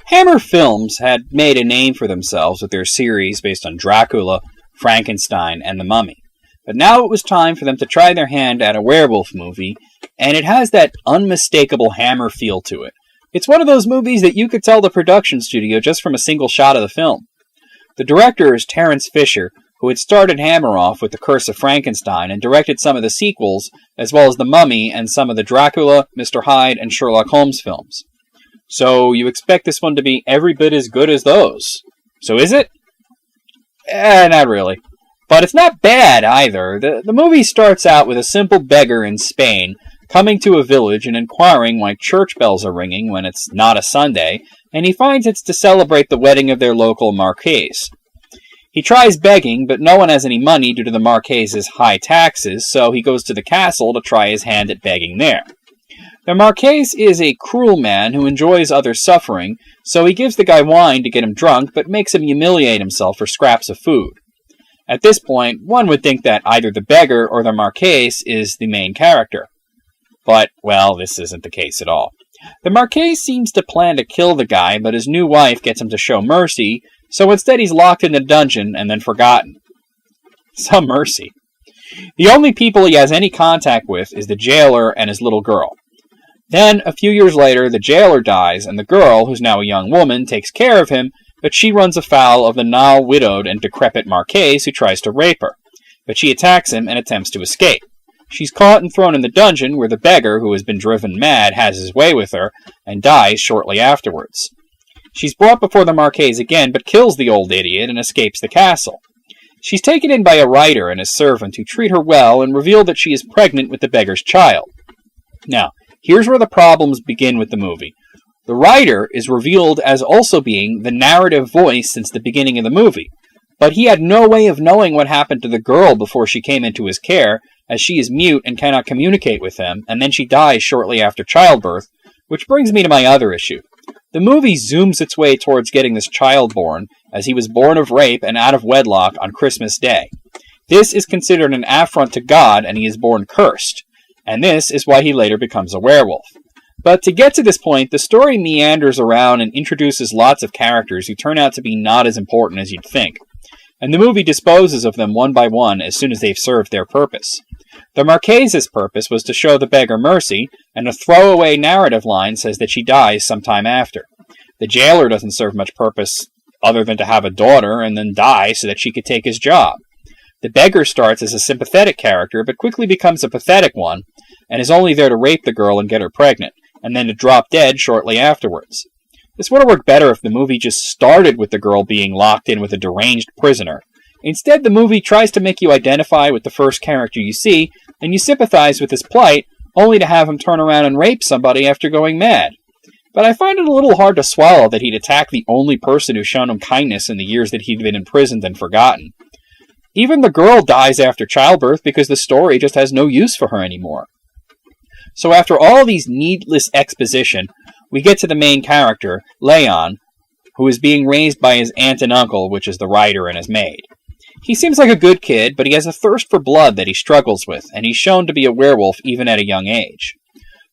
Hammer Films had made a name for themselves with their series based on Dracula, Frankenstein, and the Mummy. But now it was time for them to try their hand at a werewolf movie, and it has that unmistakable Hammer feel to it. It's one of those movies that you could tell the production studio just from a single shot of the film. The director is Terence Fisher, who had started Hammer off with The Curse of Frankenstein and directed some of the sequels, as well as The Mummy and some of the Dracula, Mr. Hyde, and Sherlock Holmes films. So you expect this one to be every bit as good as those. So is it? Not really. But it's not bad either. The movie starts out with a simple beggar in Spain coming to a village and inquiring why church bells are ringing when it's not a Sunday, and he finds it's to celebrate the wedding of their local marquise. He tries begging, but no one has any money due to the marquise's high taxes, so he goes to the castle to try his hand at begging there. The marquise is a cruel man who enjoys others' suffering, so he gives the guy wine to get him drunk, but makes him humiliate himself for scraps of food. At this point, one would think that either the beggar or the marquise is the main character. But, well, this isn't the case at all. The marquise seems to plan to kill the guy, but his new wife gets him to show mercy, so instead he's locked in a dungeon and then forgotten. Some mercy. The only people he has any contact with is the jailer and his little girl. Then, a few years later, the jailer dies, and the girl, who's now a young woman, takes care of him, but she runs afoul of the now widowed and decrepit marquise who tries to rape her. But she attacks him and attempts to escape. She's caught and thrown in the dungeon where the beggar, who has been driven mad, has his way with her, and dies shortly afterwards. She's brought before the marquise again, but kills the old idiot and escapes the castle. She's taken in by a writer and his servant who treat her well and reveal that she is pregnant with the beggar's child. Now, here's where the problems begin with the movie. The writer is revealed as also being the narrative voice since the beginning of the movie, but he had no way of knowing what happened to the girl before she came into his care, as she is mute and cannot communicate with him, and then she dies shortly after childbirth, which brings me to my other issue. The movie zooms its way towards getting this child born, as he was born of rape and out of wedlock on Christmas Day. This is considered an affront to God, and he is born cursed, and this is why he later becomes a werewolf. But to get to this point, the story meanders around and introduces lots of characters who turn out to be not as important as you'd think, and the movie disposes of them one by one as soon as they've served their purpose. The marquise's purpose was to show the beggar mercy, and a throwaway narrative line says that she dies sometime after. The jailer doesn't serve much purpose other than to have a daughter and then die so that she could take his job. The beggar starts as a sympathetic character, but quickly becomes a pathetic one, and is only there to rape the girl and get her pregnant, and then to drop dead shortly afterwards. This would have worked better if the movie just started with the girl being locked in with a deranged prisoner. Instead, the movie tries to make you identify with the first character you see, and you sympathize with his plight, only to have him turn around and rape somebody after going mad. But I find it a little hard to swallow that he'd attack the only person who's shown him kindness in the years that he'd been imprisoned and forgotten. Even the girl dies after childbirth because the story just has no use for her anymore. So after all these needless exposition, we get to the main character, Leon, who is being raised by his aunt and uncle, which is the writer and his maid. He seems like a good kid, but he has a thirst for blood that he struggles with, and he's shown to be a werewolf even at a young age.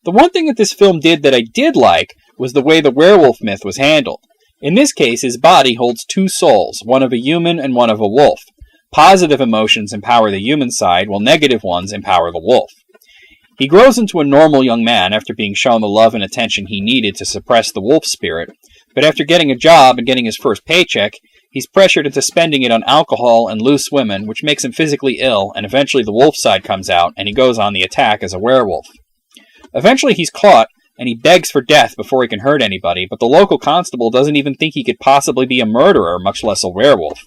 The one thing that this film did that I did like was the way the werewolf myth was handled. In this case, his body holds two souls, one of a human and one of a wolf. Positive emotions empower the human side, while negative ones empower the wolf. He grows into a normal young man after being shown the love and attention he needed to suppress the wolf spirit, but after getting a job and getting his first paycheck, he's pressured into spending it on alcohol and loose women, which makes him physically ill, and eventually the wolf side comes out, and he goes on the attack as a werewolf. Eventually he's caught, and he begs for death before he can hurt anybody, but the local constable doesn't even think he could possibly be a murderer, much less a werewolf.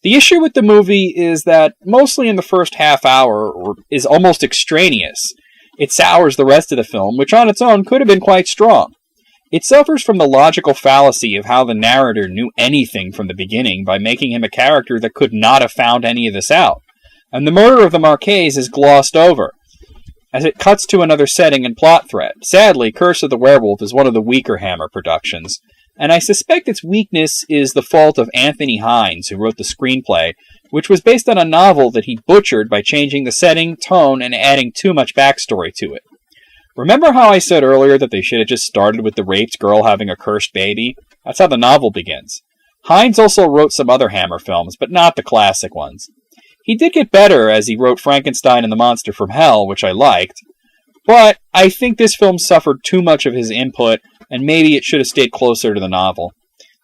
The issue with the movie is that, mostly in the first half hour, is almost extraneous. It sours the rest of the film, which on its own could have been quite strong. It suffers from the logical fallacy of how the narrator knew anything from the beginning by making him a character that could not have found any of this out, and the murder of the marquise is glossed over, as it cuts to another setting and plot thread. Sadly, Curse of the Werewolf is one of the weaker Hammer productions, and I suspect its weakness is the fault of Anthony Hines, who wrote the screenplay, which was based on a novel that he butchered by changing the setting, tone, and adding too much backstory to it. Remember how I said earlier that they should have just started with the raped girl having a cursed baby? That's how the novel begins. Hines also wrote some other Hammer films, but not the classic ones. He did get better as he wrote Frankenstein and the Monster from Hell, which I liked, but I think this film suffered too much of his input, and maybe it should have stayed closer to the novel.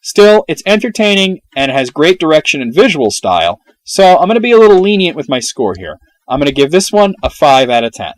Still, it's entertaining and has great direction and visual style, so I'm going to be a little lenient with my score here. I'm going to give this one a 5 out of 10.